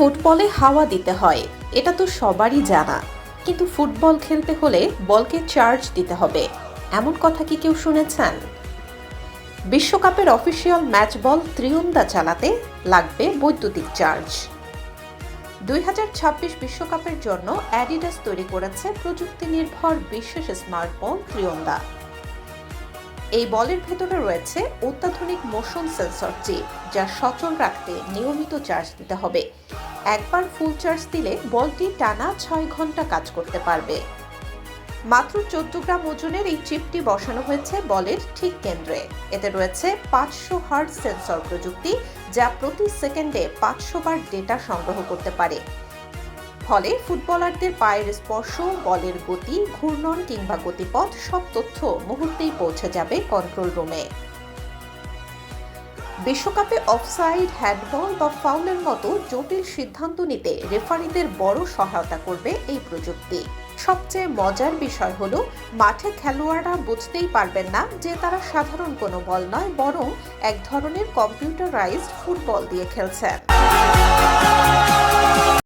ফুটবলে হাওয়া দিতে হয়, এটা তো সবারই জানা। কিন্তু ফুটবল খেলতে হলে বলকে চার্জ দিতে হবে, এমন কথা কি কেউ শুনেছেন? বিশ্বকাপের অফিসিয়াল ম্যাচ বল ত্রিউন্দা চালাতে লাগবে বৈদ্যুতিক চার্জ। 2026 বিশ্বকাপের জন্য অ্যাডিডাস তৈরি করেছে প্রযুক্তি নির্ভর বিশেষ স্মার্টফোন ত্রিউন্দা। এই বলের ভেতরে রয়েছে অত্যাধুনিক মোশন সেন্সর চিপ, যা সচল রাখতে নিয়মিত চার্জ দিতে হবে। একবার ফুল চার্জ দিলে বলটি টানা 6 ঘন্টা কাজ করতে পারবে। মাত্র 14 গ্রাম ওজনের এই চিপটি বসানো হয়েছে বলের ঠিক কেন্দ্রে। এতে রয়েছে 500 হার্টজ সেন্সর প্রযুক্তি, যা প্রতি সেকেন্ডে 500 বার ডেটা সংগ্রহ করতে পারে। ফলে ফুটবলারদের পায়ের স্পর্শ, বলের গতি, ঘূর্ণন কিংবা গতিপথ সব তথ্য মুহূর্তেই পৌঁছে যাবে কন্ট্রোল রুমে। বিশ্বকাপে অফসাইড, হ্যান্ডবল বা ফাউলের মতো জটিল সিদ্ধান্ত নিতে রেফারিদের বড় সহায়তা করবে এই প্রযুক্তি। সবচেয়ে মজার বিষয় হলো, মাঠে খেলোয়াড়রা বুঝতেই পারবেন না যে তারা সাধারণ কোনো বল নয়, বরং এক ধরনের কম্পিউটারাইজড ফুটবল দিয়ে খেলছেন।